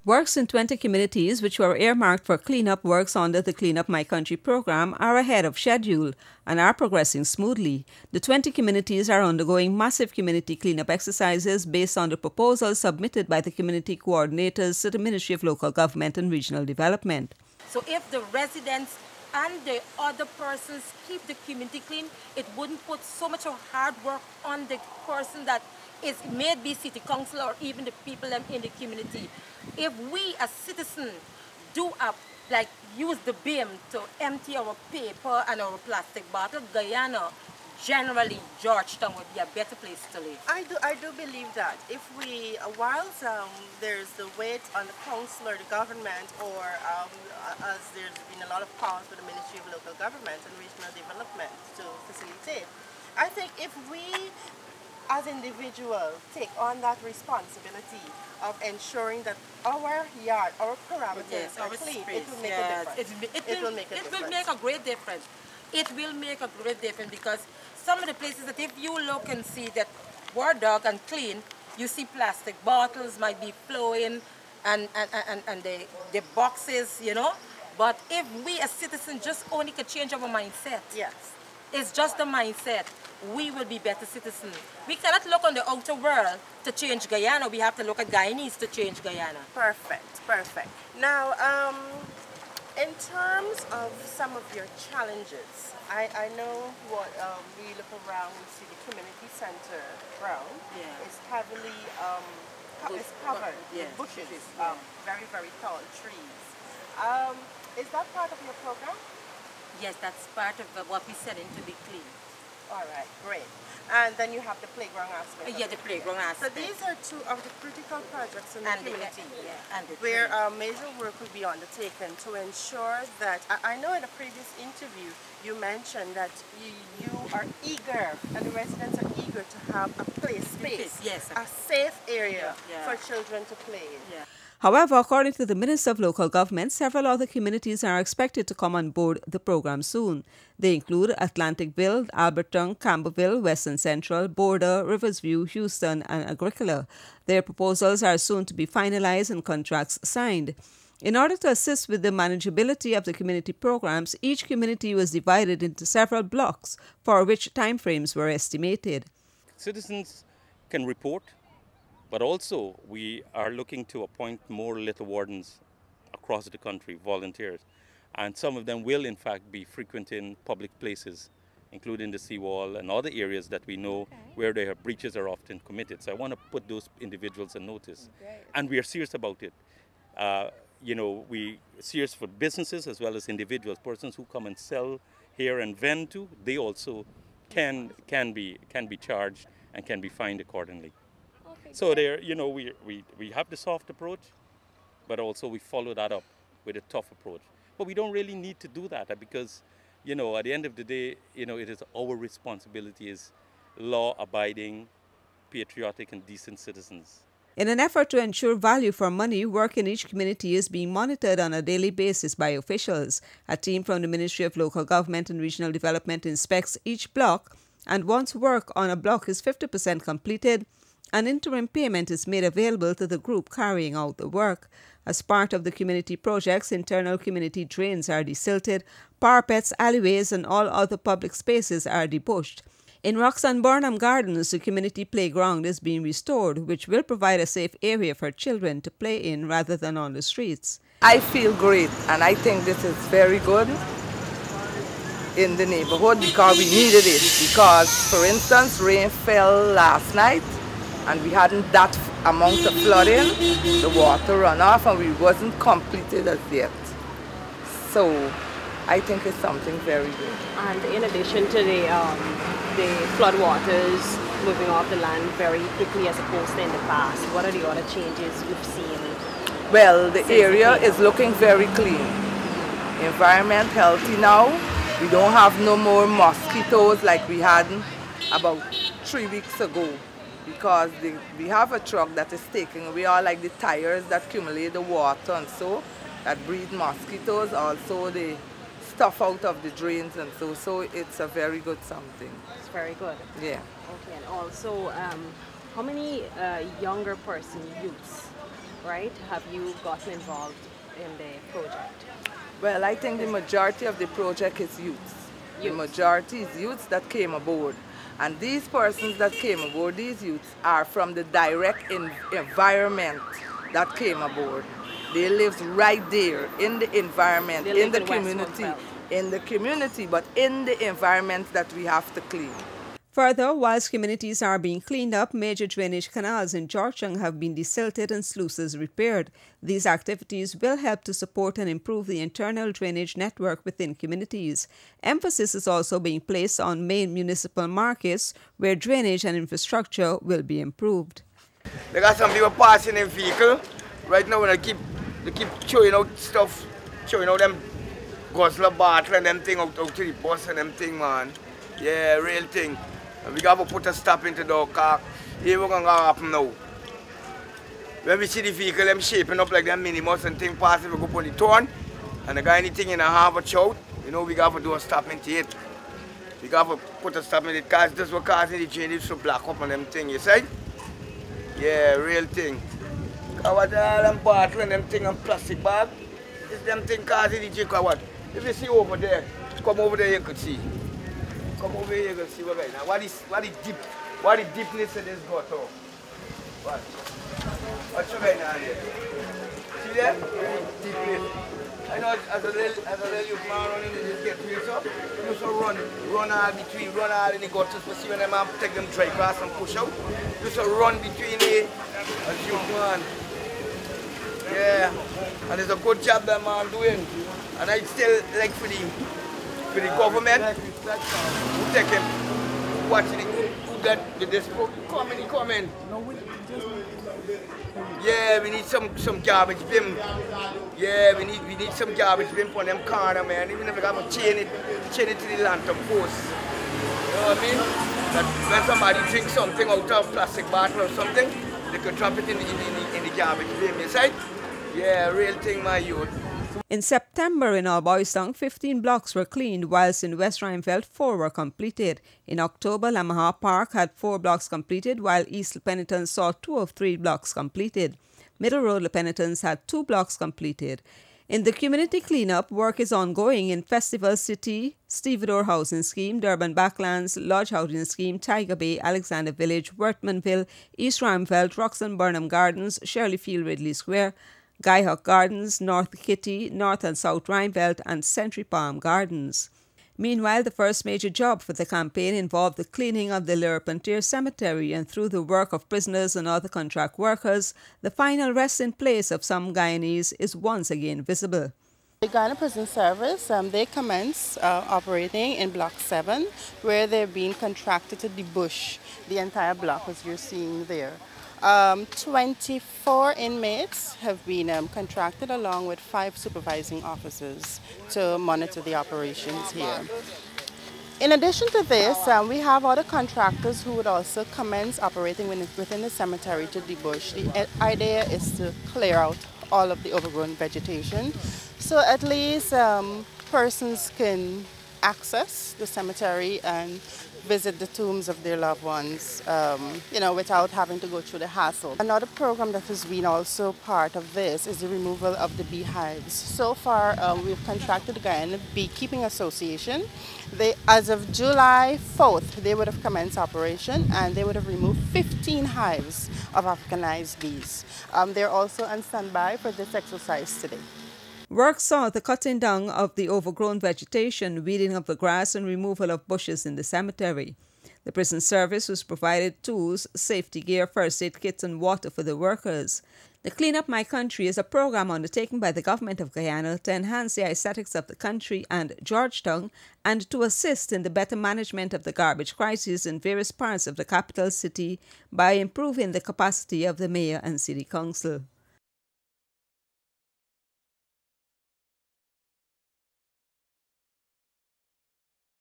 Works in 20 communities which were earmarked for cleanup works under the Clean Up My Country program are ahead of schedule and are progressing smoothly. The 20 communities are undergoing massive community cleanup exercises based on the proposals submitted by the community coordinators to the Ministry of Local Government and Regional Development. So if the residents and the other persons keep the community clean, it wouldn't put so much of hard work on the person that is maybe city council or even the people in the community. If we as citizens do use the bin to empty our paper and our plastic bottle, Guyana, generally Georgetown would be a better place to live. I do believe that if we, whilst there's the weight on the council or the government, or as there's been a lot of calls for the Ministry of Local Government and Regional Development to facilitate, I think if we as individuals take on that responsibility of ensuring that our yard, our parameters are clean, it will make a difference. It will make a great difference. It will make a great difference because some of the places that if you look and see that were dark and clean, you see plastic bottles might be flowing and the boxes, you know. But if we as citizens just only could change our mindset, yes, it's just the mindset, we will be better citizens. We cannot look on the outer world to change Guyana. We have to look at Guyanese to change Guyana. Perfect, perfect. Now, in terms of some of your challenges, I know what we look around, we see the community center ground. Yeah. It's heavily it's covered with bushes, very, very tall trees. Is that part of your program? Yes, that's part of what we set in to be clean. All right, great. And then you have the playground aspect. Yeah, the playground aspect. So these are two of the critical projects in the community where major work will be undertaken to ensure that, I know in a previous interview you mentioned that you are eager and the residents are eager to have a play space, a safe area for children to play in. Yeah. However, according to the Minister of Local Government, several other communities are expected to come on board the program soon. They include Atlanticville, Alberton, Campbellville, Western Central, Border, Riversview, Houston, and Agricola. Their proposals are soon to be finalized and contracts signed. In order to assist with the manageability of the community programs, each community was divided into several blocks for which timeframes were estimated. Citizens can report, but also we are looking to appoint more litter wardens across the country, volunteers. And some of them will in fact be frequenting public places, including the seawall and other areas that we know where their breaches are often committed. So I want to put those individuals on notice. And we are serious about it. You know, we serious for businesses as well as individuals, persons who come and sell here and vend to, they also can be charged and can be fined accordingly. So there, you know, we have the soft approach, but also we follow that up with a tough approach. But we don't really need to do that because, you know, at the end of the day, you know, it is our responsibility as law-abiding, patriotic and decent citizens. In an effort to ensure value for money, work in each community is being monitored on a daily basis by officials. A team from the Ministry of Local Government and Regional Development inspects each block, and once work on a block is 50% completed, an interim payment is made available to the group carrying out the work. As part of the community projects, internal community drains are desilted, parapets, alleyways, and all other public spaces are debushed. In Roxanne Burnham Gardens, the community playground is being restored, which will provide a safe area for children to play in rather than on the streets. I feel great, and I think this is very good in the neighborhood because we needed it. Because, for instance, rain fell last night, and we hadn't that amount of flooding, the water run off, and we wasn't completed as yet. So I think it's something very good. And in addition to the floodwaters moving off the land very quickly as opposed to in the past, what are the other changes you've seen? Well, the area is looking very clean. Environment healthy now. We don't have no more mosquitoes like we had about 3 weeks ago, because we have a truck that is taking away all like the tires that accumulate the water and so that breed mosquitoes. Also the stuff out of the drains and so it's a very good something. It's very good. Yeah. Okay, and also, how many younger youths, right, have you gotten involved in the project? Well, I think the majority of the project is youths. The majority is youths that came aboard. And these persons that came aboard, these youths, are from the direct environment that came aboard. They live right there in the environment, in the community, but in the environment that we have to clean. Further, whilst communities are being cleaned up, major drainage canals in Georgetown have been desilted and sluices repaired. These activities will help to support and improve the internal drainage network within communities. Emphasis is also being placed on main municipal markets where drainage and infrastructure will be improved. They got some people passing in vehicle. Right now, when they keep showing out stuff, showing out them guzzler bottle and them thing out to the bus and them thing, man. Yeah, real thing. And we got to put a stop into the car. Here we're going to happen now. When we see the vehicle, them shaping up like them minibus and thing passing, we go put the turn. And the guy anything in a half a chout, you know, we got to do a stop into it. We got to put a stop in it because this was causing the drainage to block up on them thing, you see? Yeah, real thing. Because what all them bottle and them thing and plastic bag, it's them thing causing the drainage. What? If you see over there, come over there you could see. Come over here, you can see what right now. What the deepness of this gutter? What? What's your right now here? See there? Deepness. I know as a little youth man running in this gate here, so you used to run all between, run all in the gutters to see when them man take them dry grass and push out. You used to run between it as youth man. Yeah. And it's a good job that man doing. And I still like for the government, who take him, who watching it, who got this come in. Yeah, we need some garbage bin. Yeah, we need some garbage bin for them corner, man. Even if we got to chain it to the lantern post. You know what I mean? That when somebody drinks something out of a plastic bottle or something, they could drop it in the garbage bin, you see? Yeah, real thing, my youth. In September in Alboystown, 15 blocks were cleaned, whilst in West Rheinfeldt 4 were completed. In October, Lamaha Park had 4 blocks completed, while East Le Penitence saw 2 of 3 blocks completed. Middle Road Le Penitence had 2 blocks completed. In the community cleanup, work is ongoing in Festival City, Stevedore Housing Scheme, Durban Backlands, Lodge Housing Scheme, Tiger Bay, Alexander Village, Wortmanville, East Rheinfeldt, Roxton Burnham Gardens, Shirley Field Ridley Square, Guyhawk Gardens, North Kitty, North and South Rheinfeldt and Century Palm Gardens. Meanwhile, the first major job for the campaign involved the cleaning of the Lerpenteer Cemetery, and through the work of prisoners and other contract workers, the final resting place of some Guyanese is once again visible. The Guyana Prison Service, they commence operating in Block 7, where they're being contracted to debush the entire block, as you're seeing there. 24 inmates have been contracted along with 5 supervising officers to monitor the operations here. In addition to this, we have other contractors who would also commence operating within the cemetery to debush. The idea is to clear out all of the overgrown vegetation, so at least persons can access the cemetery and visit the tombs of their loved ones, without having to go through the hassle. Another program that has been also part of this is the removal of the beehives. So far, we've contracted the Guyana Beekeeping Association. As of July 4th, they would have commenced operation and they would have removed 15 hives of Africanized bees. They're also on standby for this exercise today. Work saw the cutting down of the overgrown vegetation, weeding of the grass and removal of bushes in the cemetery. The prison service was provided tools, safety gear, first aid kits and water for the workers. The Clean Up My Country is a program undertaken by the government of Guyana to enhance the aesthetics of the country and Georgetown and to assist in the better management of the garbage crisis in various parts of the capital city by improving the capacity of the mayor and city council.